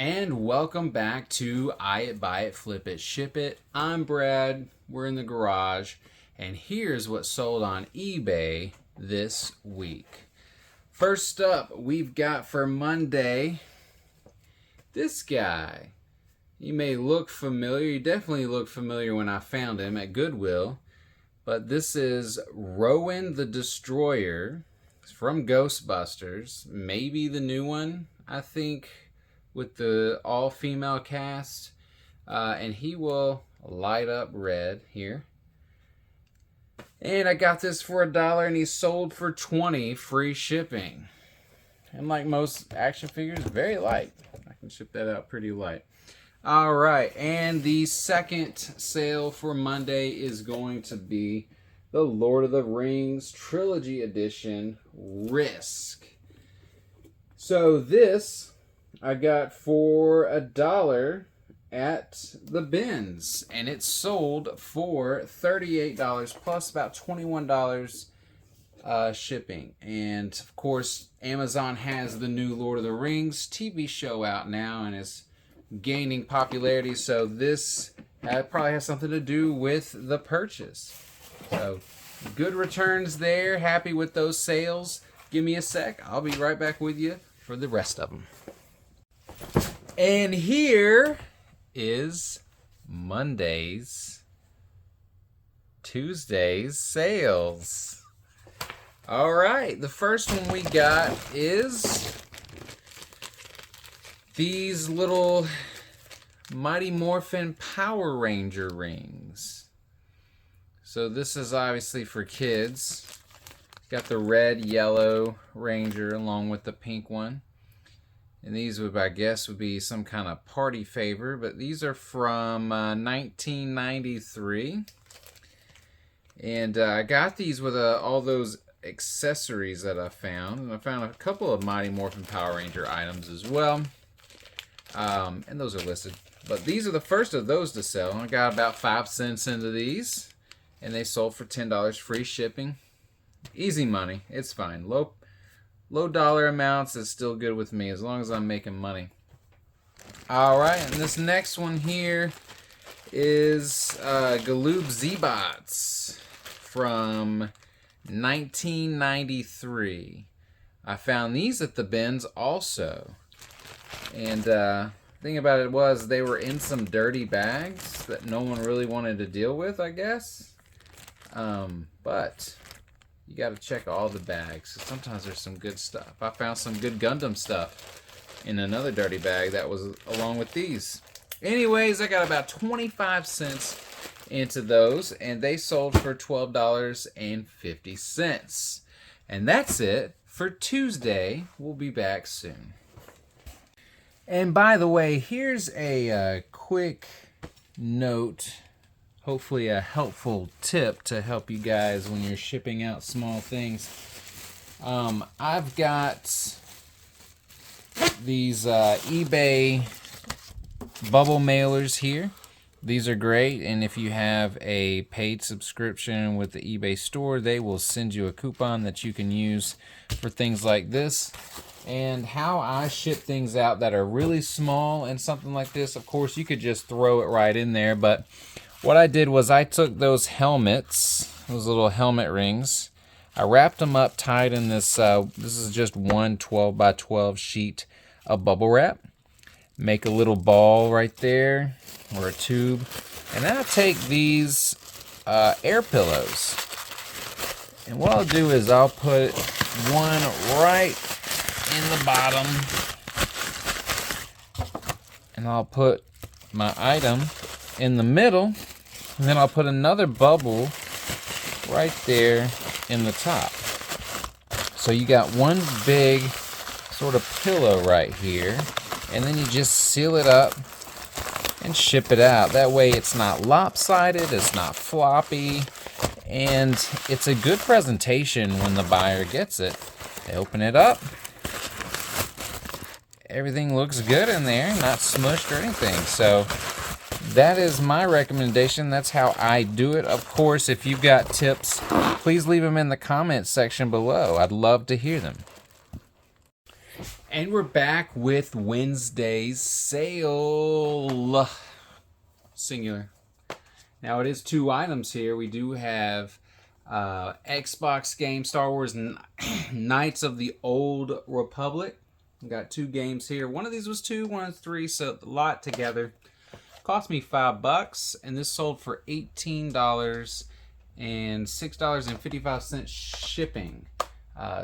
And welcome back to I It, Buy It, Flip It, Ship It. I'm Brad. We're in the garage. And here's what sold on eBay this week. First up, we've got for Monday, this guy. He may look familiar. He definitely looked familiar when I found him at Goodwill. But this is Rowan the Destroyer. It's from Ghostbusters. Maybe the new one, I think, with the all-female cast. And he will light up red here. And I got this for $1 and he sold for $20, free shipping. And like most action figures, very light. I can ship that out pretty light. Alright, and the second sale for Monday is going to be the Lord of the Rings Trilogy Edition Risk. So this I got for $1 at the bins, and it sold for $38 plus about $21 shipping. And of course, Amazon has the new Lord of the Rings TV show out now and is gaining popularity, so this probably has something to do with the purchase. So good returns there. Happy with those sales. Give me a sec. I'll be right back with you for the rest of them. And here is Monday's, Tuesday's sales. All right, the first one we got is these little Mighty Morphin Power Ranger rings. So this is obviously for kids. Got the red, yellow Ranger along with the pink one. And these would, I guess, would be some kind of party favor. But these are from 1993. And I got these with all those accessories that I found. And I found a couple of Mighty Morphin Power Ranger items as well. And those are listed. But these are the first of those to sell. I got about 5 cents into these. And they sold for $10, free shipping. Easy money. It's fine. Low dollar amounts is still good with me as long as I'm making money. Alright, and this next one here is Galoob Z-Bots from 1993. I found these at the bins also. And the thing about it was they were in some dirty bags that no one really wanted to deal with, I guess. But you got to check all the bags. Sometimes there's some good stuff. I found some good Gundam stuff in another dirty bag that was along with these. Anyways, I got about 25 cents into those, and they sold for $12.50. And that's it for Tuesday. We'll be back soon. And by the way, here's a quick note, hopefully a helpful tip to help you guys when you're shipping out small things. I've got these eBay bubble mailers here. These are great, and if you have a paid subscription with the eBay store, they will send you a coupon that you can use for things like this. And how I ship things out that are really small and something like this, of course, you could just throw it right in there. But what I did was I took those helmets, those little helmet rings, I wrapped them up tight in this, this is just one 12 by 12 sheet of bubble wrap. Make a little ball right there, or a tube. And then I'll take these air pillows. And what I'll do is I'll put one right in the bottom, and I'll put my item in the middle, and then I'll put another bubble right there in the top. So you got one big sort of pillow right here, and then you just seal it up and ship it out. That way it's not lopsided, it's not floppy, and it's a good presentation when the buyer gets it. They open it up. Everything looks good in there, not smushed or anything. So that is my recommendation. That's how I do it. Of course, if you've got tips, please leave them in the comments section below. I'd love to hear them. And we're back with Wednesday's sale. Singular. Now it is 2 items here. We do have Xbox game Star Wars Knights of the Old Republic. We got 2 games here. One of these was 2, one was 3, so a lot together. Cost me $5, and this sold for $18 and $6.55 shipping.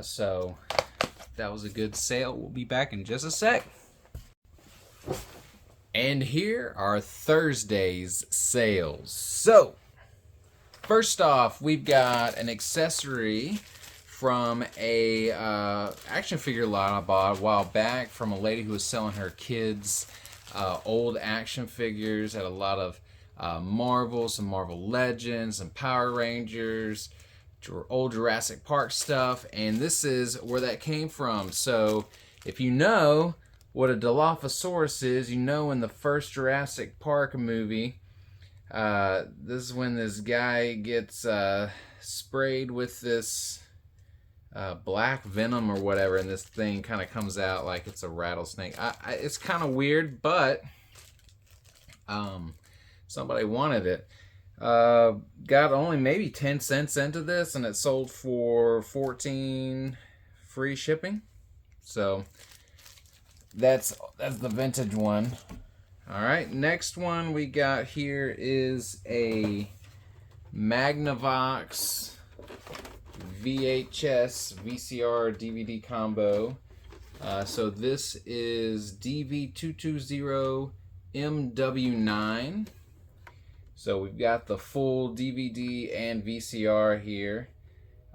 So that was a good sale. We'll be back in just a sec. And here are Thursday's sales. So, first off, we've got an accessory from a action figure lot I bought a while back from a lady who was selling her kids old action figures. Had a lot of Marvel, some Marvel Legends, some Power Rangers, old Jurassic Park stuff, and this is where that came from. So if you know what a Dilophosaurus is, you know in the first Jurassic Park movie, this is when this guy gets sprayed with this black venom or whatever, and this thing kind of comes out like it's a rattlesnake. It's kind of weird, but somebody wanted it. Got only maybe 10 cents into this, and it sold for $14 free shipping. So that's the vintage one. All right, next one we got here is a Magnavox VHS VCR DVD combo. So this is DV220MW9. So we've got the full DVD and VCR here.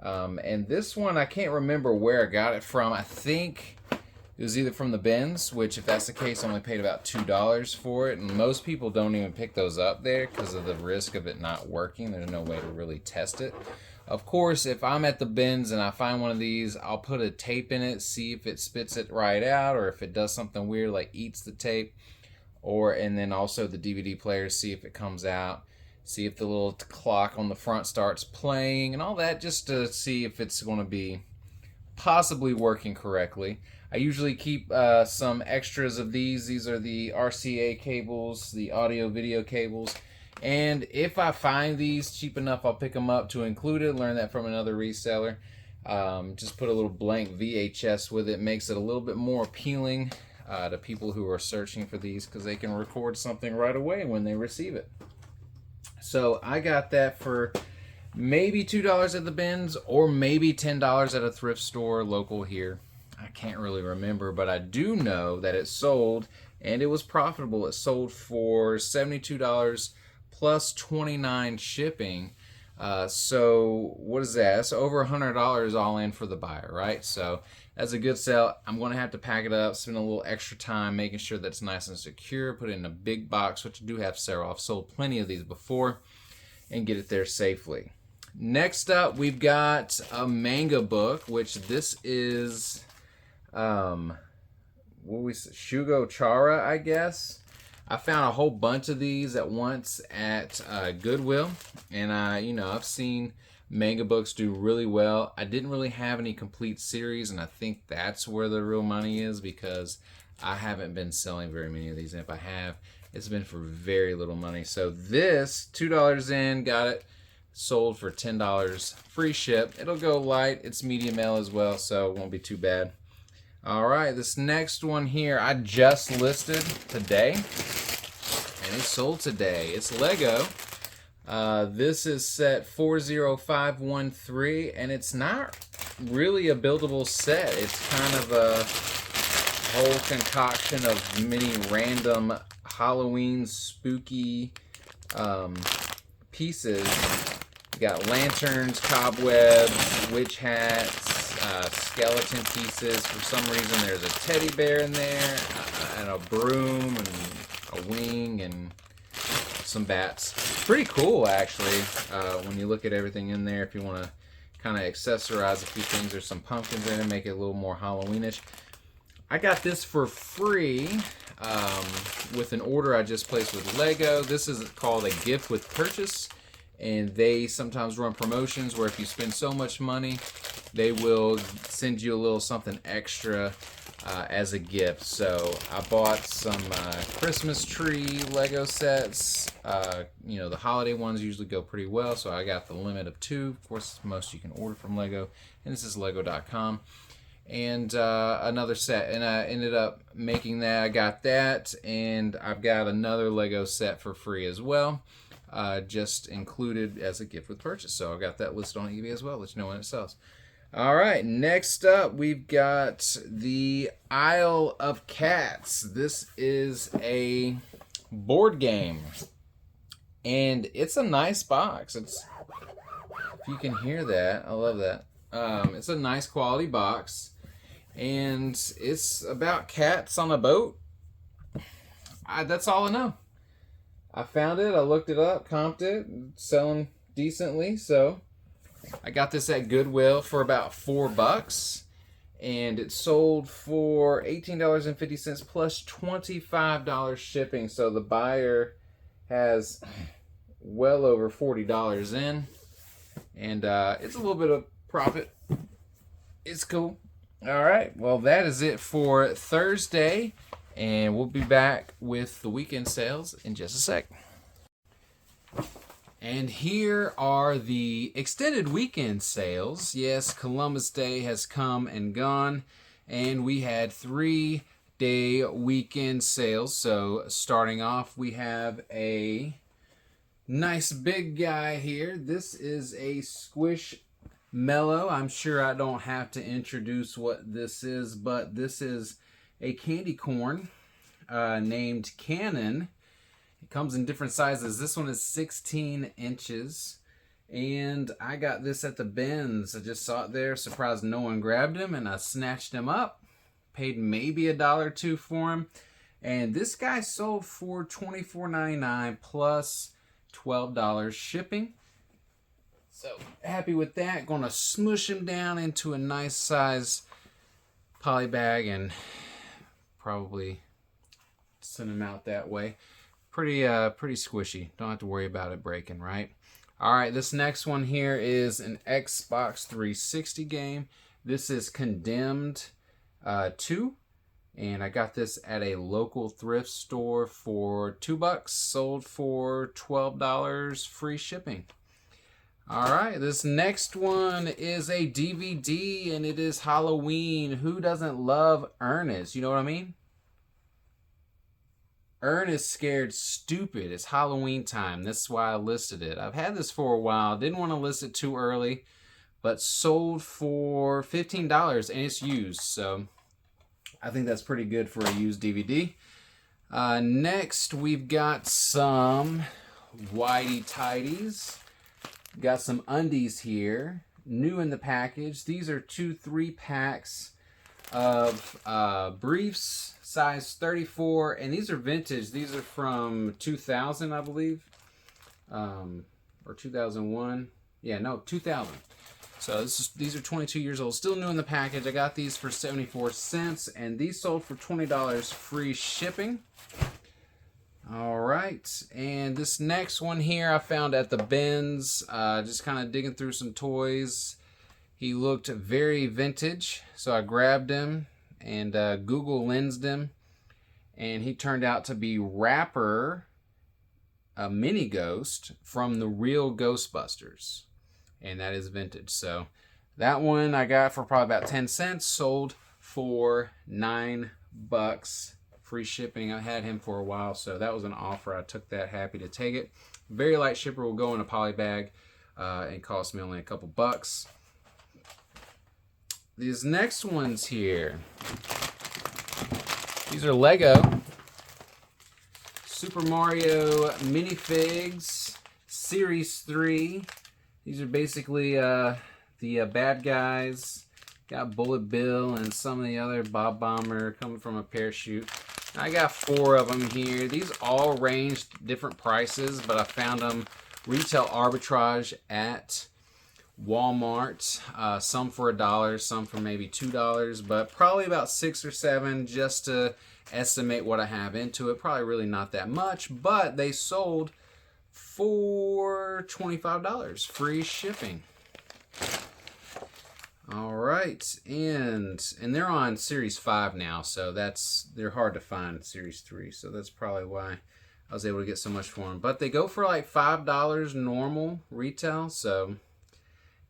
And this one, I can't remember where I got it from. I think it was either from the bins, which if that's the case, I only paid about $2 for it. And most people don't even pick those up there because of the risk of it not working. There's no way to really test it. Of course, if I'm at the bins and I find one of these, I'll put a tape in it, see if it spits it right out, or if it does something weird like eats the tape. And then also the DVD player, see if it comes out, see if the little clock on the front starts playing, and all that, just to see if it's going to be possibly working correctly. I usually keep some extras of these. These are the RCA cables, the audio video cables. And if I find these cheap enough, I'll pick them up to include it. Learn that from another reseller. Just put a little blank VHS with it. Makes it a little bit more appealing to people who are searching for these, because they can record something right away when they receive it. So I got that for maybe $2 at the bins, or maybe $10 at a thrift store local here. I can't really remember, but I do know that it sold, and it was profitable. It sold for $72 plus $29 shipping. So what is that? That's over $100 all in for the buyer, right? So that's a good sale. I'm going to have to pack it up, spend a little extra time making sure that it's nice and secure, put it in a big box, which I do have several. I've sold plenty of these before, and get it there safely. Next up, we've got a manga book, which this is Shugo Chara, I guess. I found a whole bunch of these at once at Goodwill, and I've seen manga books do really well. I didn't really have any complete series, and I think that's where the real money is, because I haven't been selling very many of these, and if I have, it's been for very little money. So this, $2 in, got it sold for $10 free ship. It'll go light. It's medium L as well, so it won't be too bad. All right, this next one here I just listed today, and it sold today. It's Lego. This is set 40513, and it's not really a buildable set. It's kind of a whole concoction of many random Halloween spooky pieces. You got lanterns, cobwebs, witch hats, skeleton pieces. For some reason there's a teddy bear in there, and a broom, and a wing, and some bats. Pretty cool, actually, when you look at everything in there. If you want to kind of accessorize a few things, there's some pumpkins in it, make it a little more Halloweenish. I got this for free with an order I just placed with Lego. This is called a gift with purchase, and they sometimes run promotions where if you spend so much money, they will send you a little something extra as a gift. So I bought some Christmas tree Lego sets. You know, the holiday ones usually go pretty well, so I got the limit of 2. Of course, most you can order from Lego, and this is lego.com. And another set, and I ended up making that. I got that, and I've got another Lego set for free as well, just included as a gift with purchase. So I got that listed on eBay as well. Let you know when it sells. All right, next up we've got the Isle of Cats. This is a board game, and it's a nice box. It's, if you can hear that, I love that. It's a nice quality box, and it's about cats on a boat. That's all I know. I found it, I looked it up, comped it, selling decently, so I got this at Goodwill for about $4, and it sold for $18.50 plus $25 shipping, so the buyer has well over $40 in, and it's a little bit of profit. It's cool. All right, well, that is it for Thursday, and we'll be back with the weekend sales in just a sec. And here are the extended weekend sales. Yes, Columbus Day has come and gone, and we had 3-day weekend sales. So starting off, we have a nice big guy here. This is a Squish Mellow. I'm sure I don't have to introduce what this is, but this is a candy corn named Cannon. It comes in different sizes. This one is 16 inches, and I got this at the bins. I just saw it there, surprised no one grabbed him, and I snatched him up, paid maybe $1 or $2 for him, and this guy sold for $24.99 plus $12 shipping. So happy with that. Gonna smush him down into a nice size poly bag and probably send him out that way. Pretty squishy. Don't have to worry about it breaking, right? All right, this next one here is an Xbox 360 game. This is Condemned 2, and I got this at a local thrift store for $2, sold for $12 free shipping. All right, this next one is a DVD, and it is Halloween. Who doesn't love Ernest? You know what I mean? Ernest Scared Stupid. It's Halloween time. That's why I listed it. I've had this for a while. Didn't want to list it too early, but sold for $15, and it's used. So I think that's pretty good for a used DVD. Next, we've got some Whitey Tidies. Got some undies here, new in the package. These are 2 3-packs of briefs, size 34, and these are vintage. These are from 2000, I believe, or 2001. Yeah, no, 2000. So these are 22 years old, still new in the package. I got these for 74 cents, and these sold for $20 free shipping. All right, and this next one here I found at the bins, just kind of digging through some toys. He looked very vintage, so I grabbed him and Google Lensed him, and he turned out to be Rapper, a mini ghost from the real Ghostbusters, and that is vintage. So that one I got for probably about 10 cents, sold for $9. Free shipping. I had him for a while, so that was an offer. I took that, happy to take it. Very light shipper, will go in a poly bag and cost me only a couple bucks. These next ones here, these are Lego Super Mario minifigs Series 3. These are basically the bad guys. Got Bullet Bill and some of the other Bob Bomber coming from a parachute. I got 4 of them here. These all ranged different prices, but I found them retail arbitrage at Walmart. Some for $1, some for maybe $2, but probably about 6 or 7 just to estimate what I have into it. Probably really not that much, but they sold for $25 free shipping. All right, and they're on Series 5 now, so they're hard to find in Series 3, so that's probably why I was able to get so much for them. But they go for like $5 normal retail, so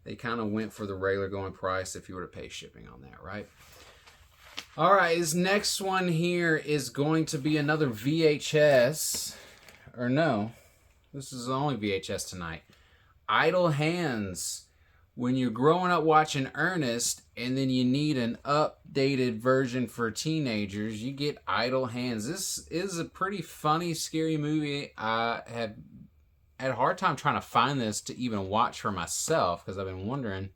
they kind of went for the regular going price if you were to pay shipping on that, right? All right, this next one here is going to be another VHS, or no, this is the only VHS tonight. Idle Hands. When you're growing up watching Ernest and then you need an updated version for teenagers, you get Idle Hands. This is a pretty funny, scary movie. I had a hard time trying to find this to even watch for myself because I've been wondering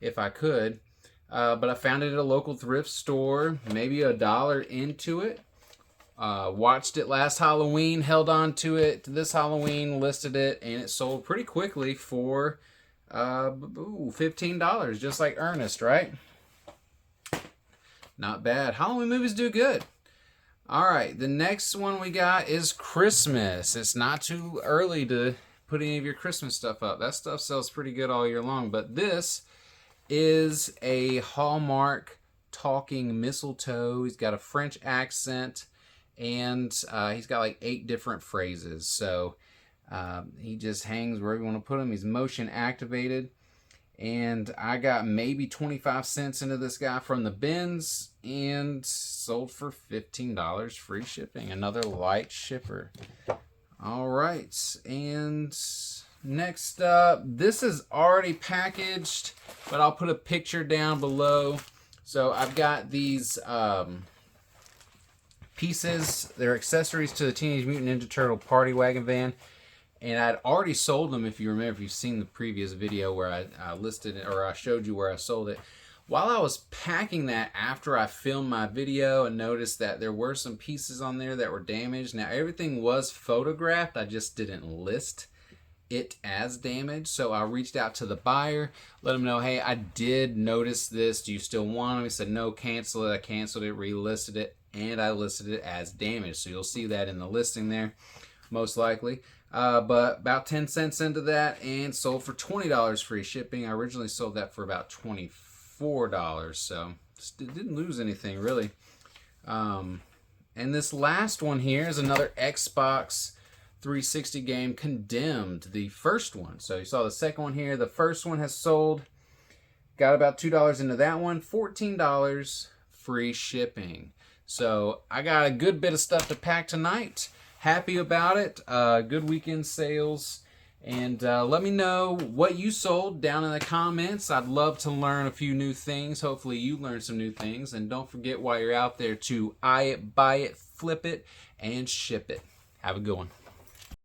if I could. But I found it at a local thrift store, maybe $1 into it. Watched it last Halloween, held on to it this Halloween, listed it, and it sold pretty quickly for $15, just like Ernest, right? Not bad. Halloween movies do good. All right, the next one we got is Christmas. It's not too early to put any of your Christmas stuff up. That stuff sells pretty good all year long, but this is a Hallmark talking mistletoe. He's got a French accent, and he's got like 8 different phrases. So he just hangs wherever you want to put him. He's motion activated. And I got maybe 25 cents into this guy from the bins and sold for $15 free shipping. Another light shipper. All right. And next up, this is already packaged, but I'll put a picture down below. So I've got these pieces. They're accessories to the Teenage Mutant Ninja Turtle Party Wagon van. And I'd already sold them, if you remember, if you've seen the previous video where I listed it, or I showed you where I sold it. While I was packing that after I filmed my video and noticed that there were some pieces on there that were damaged. Now, everything was photographed. I just didn't list it as damaged. So I reached out to the buyer, let him know, hey, I did notice this. Do you still want them? He said, no, cancel it. I canceled it, relisted it, and I listed it as damaged. So you'll see that in the listing there, most likely. But about 10 cents into that and sold for $20 free shipping. I originally sold that for about $24, so didn't lose anything really. And this last one here is another Xbox 360 game, Condemned, the first one. So you saw the second one here. The first one has sold. Got about $2 into that one. $14 free shipping. So I got a good bit of stuff to pack tonight. Happy about it. Good weekend sales. And let me know what you sold down in the comments. I'd love to learn a few new things. Hopefully you learned some new things. And don't forget while you're out there to buy it, flip it, and ship it. Have a good one.